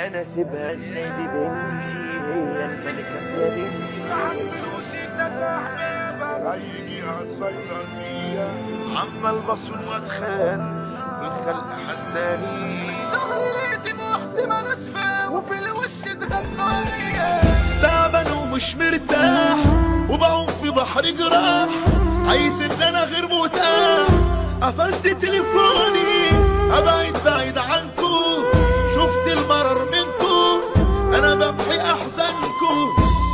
انا سيبها السيدة بنتي هي الملكة في بنتي. تعملوش الناس احبابها هيجي هنسيطر فيها. عمال بصون واتخان والخلق حسداني. ظهري لقيت محسمة ناسفة وفي الوش اتغنوا ليا. تعبان ومش مرتاح وبعوم في بحر جراح. عايز ان انا غير متاح. قفلت تليفوني ابعد بعيد عنكو. شفت المرر منكو انا بمحي احزانكو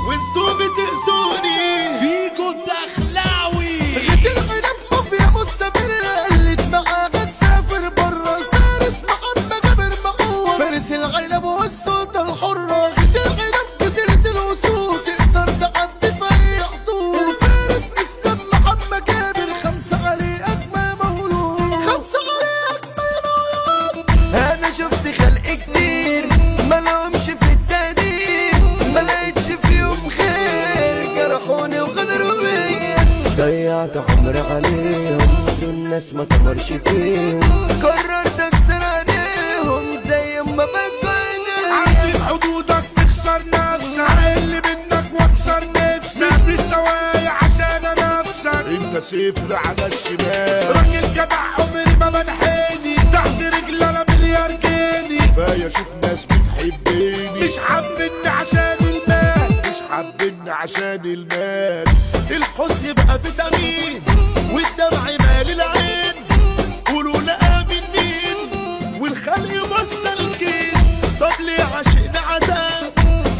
وانتو بتأذوني. فيكو الدخلاوي غيت العنب مافيا مستمرة قلت معاها تسافر برا. الفارس محمد جابر مقوة فارس العنب والسلطة الحرة. غيت العنب جزيرة الوسود تقدر تعدي في أي حدود. الفارس اسلام محمد جابر خمسة عليه أجمل مولود. خمسة عليه أجمل مولود. انا شفت خلق كتير ملهمش في التقدير. ملقتش فيهم خير جرحوني وغدروا بيا. ضيعت عمري عليهم دول ناس ما تمرش فيهم. قررت اكسر عليهم زي ما بكون. عدي حدودك تخسر نفسك. اللي منك واكسر نفسك. مش مستواي عشان انافسك. انت صفر على الشمال. راجل جدع عمري ما منحني. تحت رجلي انا مليار جنيه. كفايه اشوف ناس بتحبني. مش حابني عشان المال. مش حابني عشان المال. الحزن بقى فيتامين والدمع مال العين. قولوا لقابل مين والخلق مسلكين. طب ليه عشقنا عذاب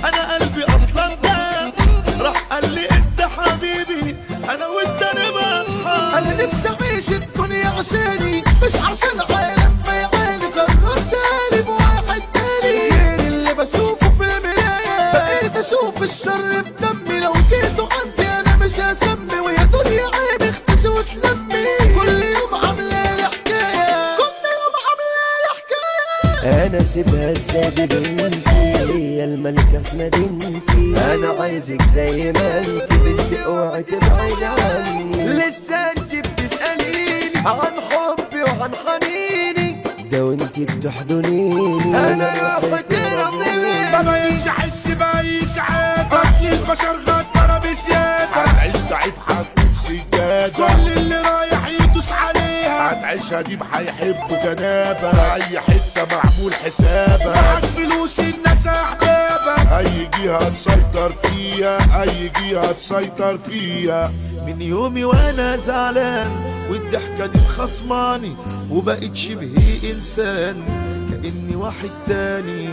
انا قلبي اصلا داب. راح قال لي انت حبيبي انا وانت نبقى اصحاب. انا نفسي اعيش الدنيا عشاني مش عشان عالم ما يعاني. قررت اقلب واحد تاني غير اللي بشوفه في المراية. بقيت اشوف الشر في دمي. لو جيتوا عندي انا مش هسمي. ويا دنيا عيب اختشي وتلمي. كل يوم عاملة لي حكاية. كل يوم عاملة لي حكاية. انا سيبها السيدة بنتي هي الملكة في مدينتي. انا عايزك زي ما انت بدي اوعي تبعد عني. لسه انت بتسأليني عن حبي وعن حنيني. ده وانت بتحضنيني انا روحي ترميني. ما بقيتش احس باي سعادة. اصل البشر غدارة بزيادة. هتعيش ضعيف هتكون سجادة. كل اللي رايح يدوس عليها. هتعيشها دي هيحبوا جنابة. في اي حتة معمول حسابها. معاك فلوس الناس احبابها. اي جهة تسيطر فيها. اي جهة تسيطر فيها. من يومي وانا زعلان والضحكة دي مخصماني. وبقيت شبه انسان كأني واحد تاني.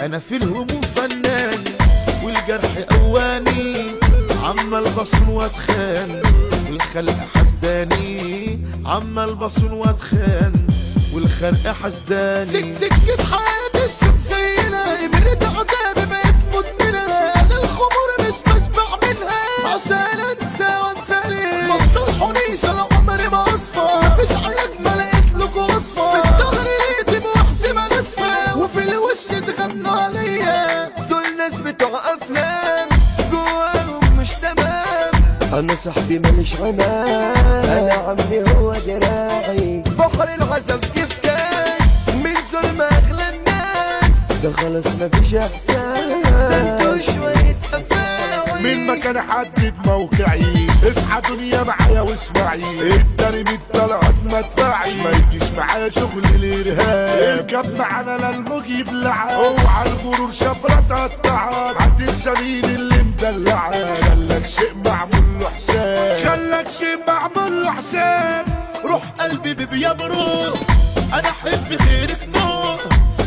انا في الهموم فنان والجرح قواني. عمال بصون واتخان والخلق حسداني. عمال بصون واتخان والخلق حسداني. سكة حياتي الشمسية مريت عذابي بقيت مدمنة. انا الخمور مش بشبع منها عشان انسى وانسى ليه. ما تصلحونيش انا عمري ما اصفى. مفيش علاج ما لقيت لكم وصفة. في الظهر لقيت محسمة ناسفة وفي الوش اتغنوا عليا. دول ناس بتوع افلام جواهم مش تمام. انا صاحبي ماليش عمام. انا عمي هو دراعي. بحر العذاب يفتاس من ظلم اغلى الناس. ده خلاص مفيش احساس. ده انتوا شوية افاعي. من مكان حدد موقعي. اصحى دنيا معايا واسمعي. الدرب الطلعت مدفعي. ما يجيش معايا شغل الارهاب. اركب معانا للموج يبلعك. اوعى الغرور شفرة تقطعك. هتنسى مين اللي مدلعك. خلك شيء معمول له حساب. خلك شيء معمول له حساب. روح قلبي بيا بروح انا احب غيرك نور.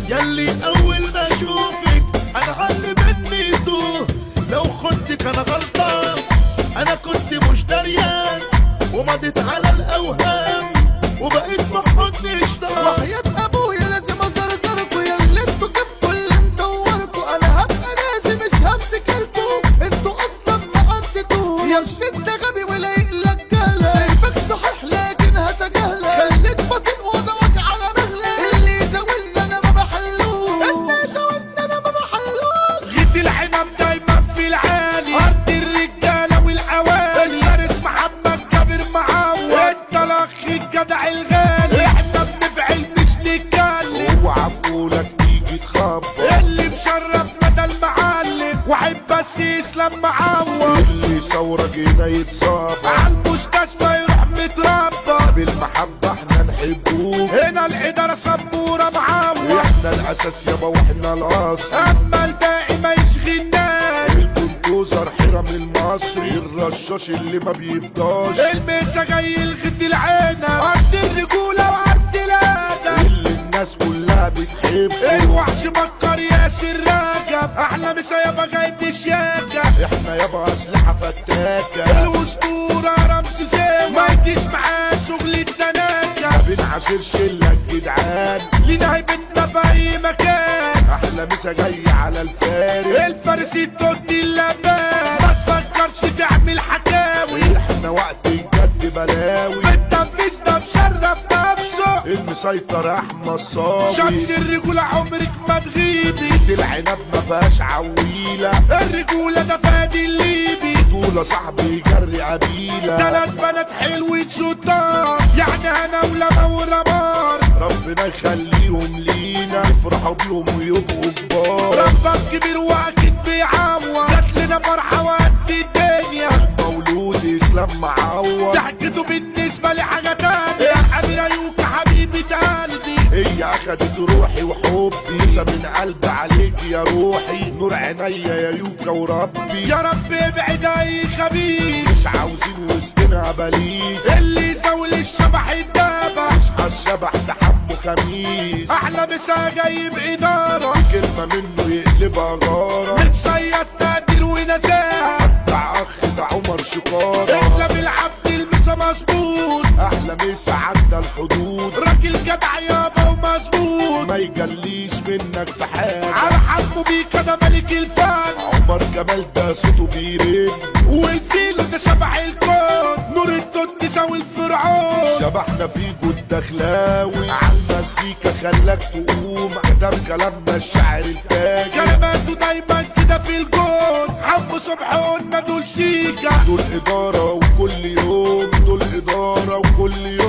ياللي اول ما اشوفك انا علي مني توه. لو خدتك انا غلطان انا كنت مش دريان. ومضيت على الاوهام وبقيت في حضني اشتاق. وحياة ابويا لازم ازرزركوا. يا اللي انتوا جبتوا اللي مدوركوا. انا هبقى ناسي مش هفتكركوا. انتوا اصلا ما عدتوا. يا مش انت غبي ولا يقلك جهلك. شايفك صحيح لكن هتجاهلك. خليك بطيء وضعك على مهلك. اللي يزود يتصاب عالمستشفى يروح متربى بالمحبة احنا نحبوه هنا الإدارة سبورة معاوة احنا الأساس يابا واحنا الأصل أما الباقي ما يشغلناش البلدوزر حرم المصري الرشاش اللي ما بيفضاش الميسا جاي الغد العينة أرض الرجولة وأرض الأدب اللي الناس كلها بتحبه الوحش بكر ياسر راجب أحلى مسا يابا جايب شياكة احنا يابا أسلحة فتاكة الأسطورة رمسي زاوي ما يجيش معاه شغل التناكة ما بنعاشرش إلا الجدعان لينا هيبتنا في أي مكان أحلى مسا جاي على الفارس التوتي اللبان ما تفكرش تعمل حكاوي احنا وقت الجد بلاوي التنفيذ ده مشرف نفسه المسيطر احمد صاوي شمس الرجولة عمرك ما تغيبي العنب ما فيهاش عويلة الرجولة ده فادي الليبي طولة صاحبي جري قبيلة 3 بنات حلوة شطار يعني انا ولما ورمار ربنا يخليهم لينا يفرحوا بيهم ويبقوا كبار ربك كبير واكيد بيعوض جات لنا فرحة وقد الدنيا مولود اسلام معوض ضحكته بالنسبة لي حاجة تانية يا حبيبي يوكا حبيبة قلبي هي اخدت روحي وحبي لسه من قلبي عليك يا روحي نور عينيا يا يوكا وربي يا رب ابعد اي خبيث مش عاوزين وسطنا بليس اللي يزول الشبح الدابة مش الشبح ده حمه خميس احلى مسا جاي بإدارة كلمة منه يقلبها غارة متصيد تقدير ونزاهة بتاع اخ ده عمر شقارة اسلام العبد المسا مظبوط احلى مسا عدى الحدود راجل جدع يابا ومظبوط ما يجليش منك في حاجة على حسبه بيك ده ملك الفن عمر جمال ده صوته بيرن والفيل ده شبح الكون نور التوت يساوي الفرعون شبحنا في جود دخلاوي عالمزيكا خلاك تقوم كتب كلامنا الشاعر الفاجر كلماته دايما كده في الجون حمو صبح قلنا دول شيكا دول إدارة وكل يوم دول إدارة وكل يوم